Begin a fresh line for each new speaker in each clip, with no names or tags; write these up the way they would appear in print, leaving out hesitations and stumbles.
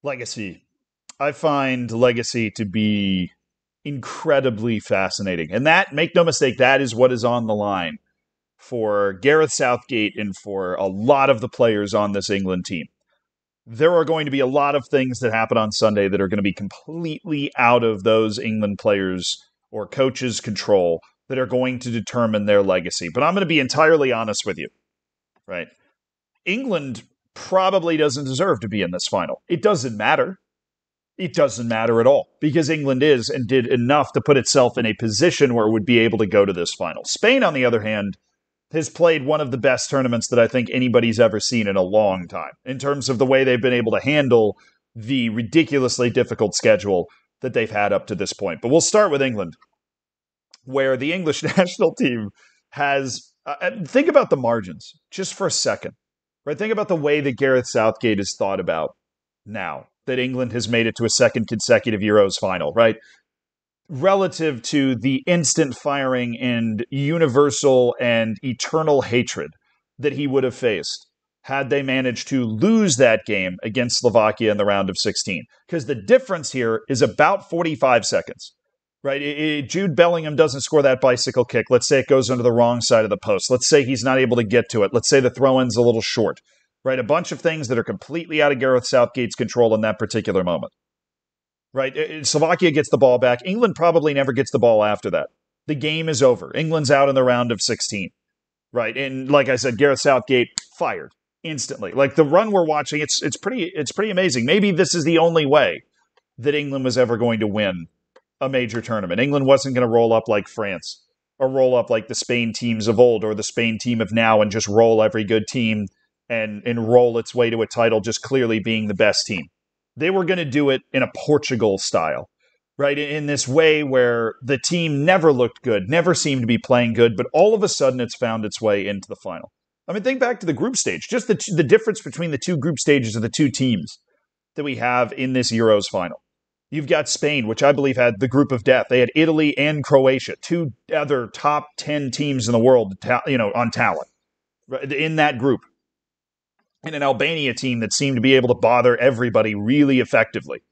Legacy. I find Legacy to be incredibly fascinating. And that, make no mistake, that is what is on the line for Gareth Southgate and for a lot of the players on this England team. There are going to be a lot of things that happen on Sunday that are going to be completely out of those England players or coaches' control that are going to determine their legacy. But I'm going to be entirely honest with you, right? England probably doesn't deserve to be in this final. It doesn't matter. It doesn't matter at all because England is and did enough to put itself in a position where it would be able to go to this final. Spain, on the other hand, has played one of the best tournaments that I think anybody's ever seen in a long time in terms of the way they've been able to handle the ridiculously difficult schedule that they've had up to this point. But we'll start with England, where the English national team has, think about the margins just for a second, right? Think about the way that Gareth Southgate is thought about now that England has made it to a second consecutive Euros final, right? Relative to the instant firing and universal and eternal hatred that he would have faced had they managed to lose that game against Slovakia in the round of 16. Because the difference here is about 45 seconds, right? Jude Bellingham doesn't score that bicycle kick. Let's say it goes under the wrong side of the post. Let's say he's not able to get to it. Let's say the throw-in's a little short. Right, a bunch of things that are completely out of Gareth Southgate's control in that particular moment. Right, Slovakia gets the ball back. England probably never gets the ball after that. The game is over. England's out in the round of 16. Right, and like I said, Gareth Southgate fired instantly. Like the run we're watching, it's pretty amazing. Maybe this is the only way that England was ever going to win a major tournament. England wasn't going to roll up like France or roll up like the Spain teams of old or the Spain team of now and just roll every good team and roll its way to a title just clearly being the best team. They were going to do it in a Portugal style, right? In this way where the team never looked good, never seemed to be playing good, but all of a sudden it's found its way into the final. I mean, think back to the group stage, just the difference between the two group stages of the two teams that we have in this Euros final. You've got Spain, which I believe had the group of death. They had Italy and Croatia, two other top 10 teams in the world, on talent, right, in that group. And an Albania team that seemed to be able to bother everybody really effectively.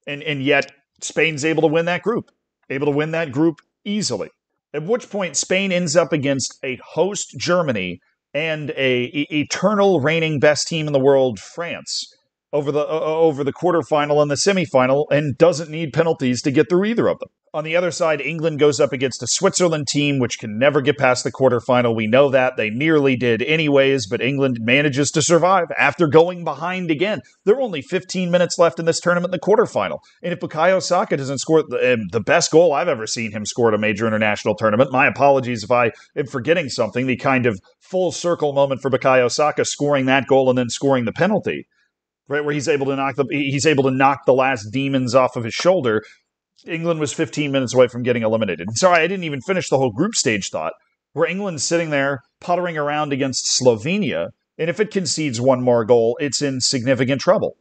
And yet, Spain's able to win that group easily. At which point, Spain ends up against a host Germany and a eternal reigning best team in the world, France, over the quarterfinal and the semifinal, and doesn't need penalties to get through either of them. On the other side, England goes up against a Switzerland team which can never get past the quarterfinal. We know that. They nearly did anyways, but England manages to survive after going behind again. There are only 15 minutes left in this tournament in the quarterfinal. And if Bukayo Saka doesn't score the best goal I've ever seen him score at a major international tournament, my apologies if I am forgetting something, the kind of full circle moment for Bukayo Saka scoring that goal and then scoring the penalty, right, where he's able to knock the last demons off of his shoulder. England was 15 minutes away from getting eliminated. And sorry, I didn't even finish the whole group stage thought, where England's sitting there puttering around against Slovenia, and if it concedes one more goal, it's in significant trouble,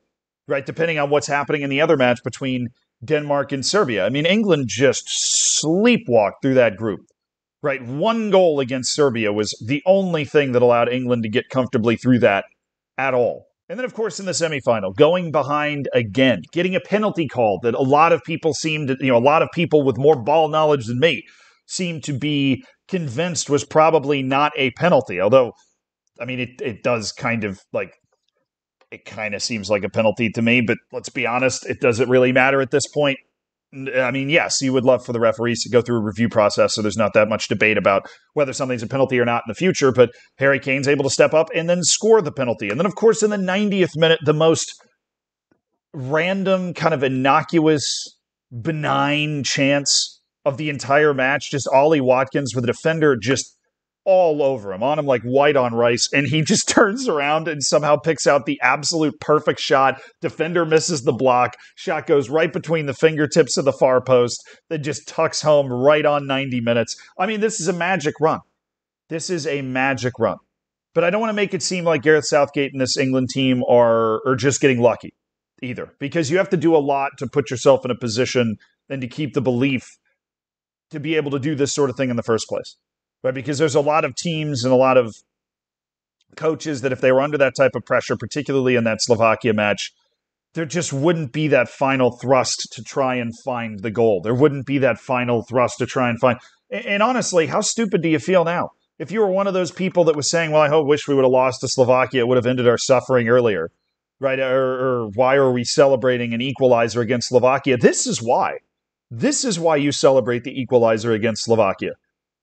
right, depending on what's happening in the other match between Denmark and Serbia. I mean, England just sleepwalked through that group, right? One goal against Serbia was the only thing that allowed England to get comfortably through that at all. And then, of course, in the semifinal, going behind again, getting a penalty call that a lot of people a lot of people with more ball knowledge than me seem to be convinced was probably not a penalty. Although, I mean, it does kind of seems like a penalty to me, but let's be honest, it doesn't really matter at this point. I mean, yes, you would love for the referees to go through a review process, so there's not that much debate about whether something's a penalty or not in the future, but Harry Kane's able to step up and then score the penalty. And then, of course, in the 90th minute, the most random, kind of innocuous, benign chance of the entire match, just Ollie Watkins with a defender just all over him, on him like white on rice, and he just turns around and somehow picks out the absolute perfect shot. Defender misses the block. Shot goes right between the fingertips of the far post that just tucks home right on 90 minutes. I mean, this is a magic run. This is a magic run. But I don't want to make it seem like Gareth Southgate and this England team are just getting lucky either, because you have to do a lot to put yourself in a position and to keep the belief to be able to do this sort of thing in the first place. Right, because there's a lot of teams and a lot of coaches that if they were under that type of pressure, particularly in that Slovakia match, there just wouldn't be that final thrust to try and find the goal. There wouldn't be that final thrust to try and find. And honestly, how stupid do you feel now? If you were one of those people that was saying, well, wish we would have lost to Slovakia, it would have ended our suffering earlier, right? Or why are we celebrating an equalizer against Slovakia? This is why. This is why you celebrate the equalizer against Slovakia.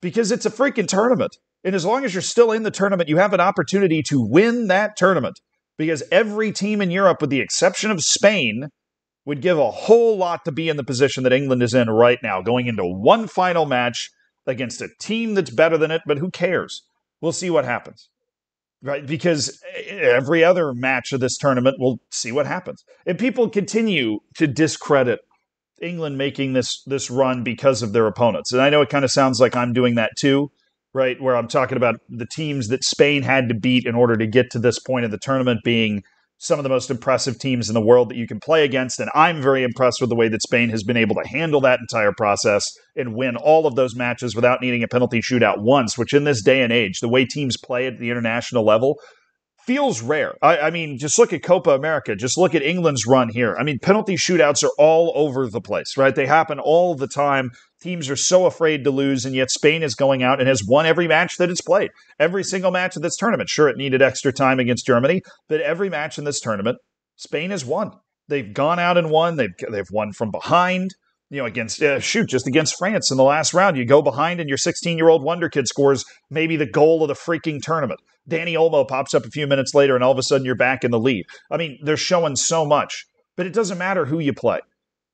Because it's a freaking tournament. And as long as you're still in the tournament, you have an opportunity to win that tournament. Because every team in Europe, with the exception of Spain, would give a whole lot to be in the position that England is in right now, going into one final match against a team that's better than it, but who cares? We'll see what happens. Right? Because every other match of this tournament, we'll see what happens. If people continue to discredit England making this run because of their opponents, and I know it kind of sounds like I'm doing that too, right, where I'm talking about the teams that Spain had to beat in order to get to this point of the tournament being some of the most impressive teams in the world that you can play against. And I'm very impressed with the way that Spain has been able to handle that entire process and win all of those matches without needing a penalty shootout once, which in this day and age, the way teams play at the international level, feels rare. I mean, just look at Copa America. Just look at England's run here. I mean, penalty shootouts are all over the place, right? They happen all the time. Teams are so afraid to lose, and yet Spain is going out and has won every match that it's played. Every single match of this tournament. Sure, it needed extra time against Germany, but every match in this tournament, Spain has won. They've gone out and won. They've won from behind. Against just against France in the last round. You go behind and your 16-year-old wonder kid scores maybe the goal of the freaking tournament. Danny Olmo pops up a few minutes later and all of a sudden you're back in the lead. I mean, they're showing so much, but it doesn't matter who you play,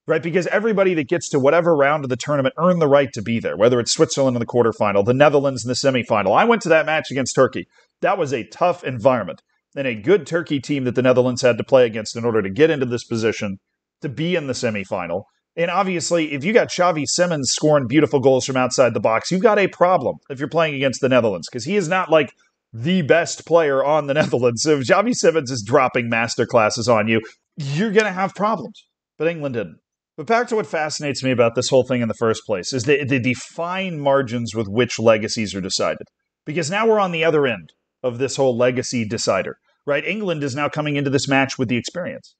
right? Because everybody that gets to whatever round of the tournament earned the right to be there, whether it's Switzerland in the quarterfinal, the Netherlands in the semifinal. I went to that match against Turkey. That was a tough environment and a good Turkey team that the Netherlands had to play against in order to get into this position to be in the semifinal. And obviously, if you got Xavi Simons scoring beautiful goals from outside the box, you've got a problem if you're playing against the Netherlands, because he is not like the best player on the Netherlands. So if Xavi Simons is dropping masterclasses on you, you're going to have problems. But England didn't. But back to what fascinates me about this whole thing in the first place is the fine margins with which legacies are decided. Because now we're on the other end of this whole legacy decider, right? England is now coming into this match with the experience.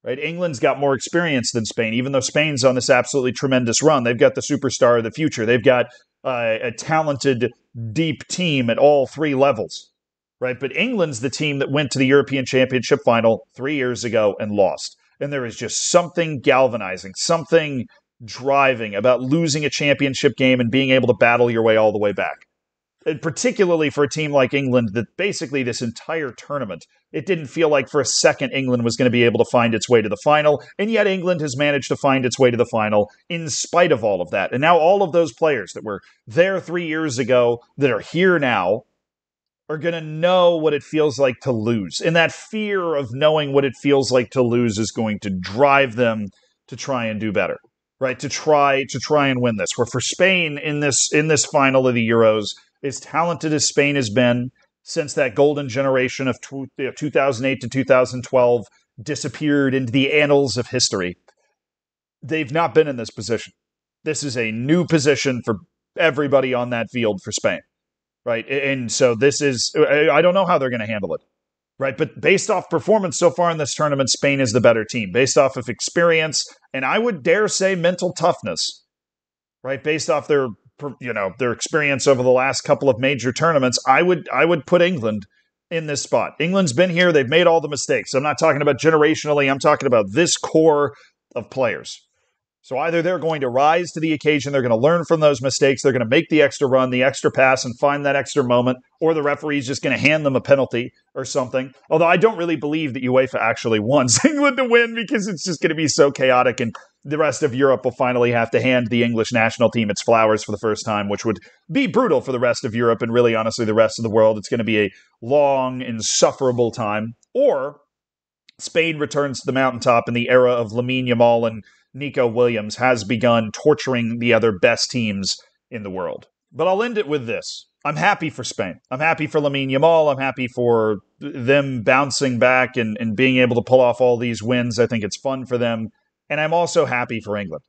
Right? England's got more experience than Spain, even though Spain's on this absolutely tremendous run. They've got the superstar of the future. They've got a talented, deep team at all three levels. Right? But England's the team that went to the European Championship final 3 years ago and lost. And there is just something galvanizing, something driving about losing a championship game and being able to battle your way all the way back. And particularly for a team like England, that basically this entire tournament, it didn't feel like for a second England was going to be able to find its way to the final, and yet England has managed to find its way to the final in spite of all of that. And now all of those players that were there 3 years ago, that are here now, are going to know what it feels like to lose. And that fear of knowing what it feels like to lose is going to drive them to try and do better, right? To try and win this. Where for Spain in this final of the Euros, as talented as Spain has been since that golden generation of 2008 to 2012 disappeared into the annals of history, they've not been in this position. This is a new position for everybody on that field for Spain, right? And so I don't know how they're going to handle it, right? But based off performance so far in this tournament, Spain is the better team. Based off of experience, and I would dare say mental toughness, right? Based off their experience over the last couple of major tournaments, I would put England in this spot. England's been here. They've made all the mistakes. I'm not talking about generationally. I'm talking about this core of players. So either they're going to rise to the occasion, they're going to learn from those mistakes, they're going to make the extra run, the extra pass, and find that extra moment, or the referee's just going to hand them a penalty or something. Although I don't really believe that UEFA actually wants England to win, because it's just going to be so chaotic, and the rest of Europe will finally have to hand the English national team its flowers for the first time, which would be brutal for the rest of Europe and really, honestly, the rest of the world. It's going to be a long, insufferable time. Or Spain returns to the mountaintop in the era of Lamine Yamal and Nico Williams has begun torturing the other best teams in the world. But I'll end it with this. I'm happy for Spain. I'm happy for Lamine Yamal. I'm happy for them bouncing back and being able to pull off all these wins. I think it's fun for them. And I'm also happy for England,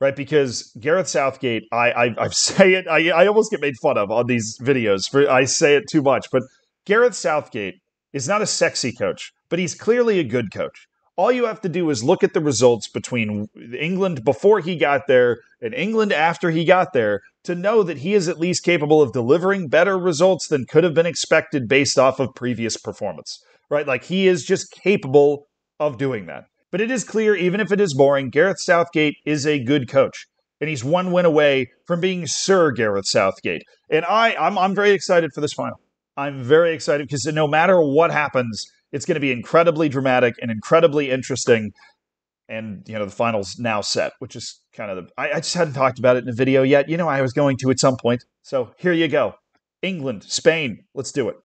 right? Because Gareth Southgate, I say it, I almost get made fun of on these videos. I say it too much. But Gareth Southgate is not a sexy coach, but he's clearly a good coach. All you have to do is look at the results between England before he got there and England after he got there to know that he is at least capable of delivering better results than could have been expected based off of previous performance, right? Like he is just capable of doing that. But it is clear, even if it is boring, Gareth Southgate is a good coach. And he's one win away from being Sir Gareth Southgate. And I'm very excited for this final. I'm very excited because no matter what happens, it's going to be incredibly dramatic and incredibly interesting. And, the final's now set, which is kind of I just hadn't talked about it in a video yet. I was going to at some point. So here you go. England, Spain, let's do it.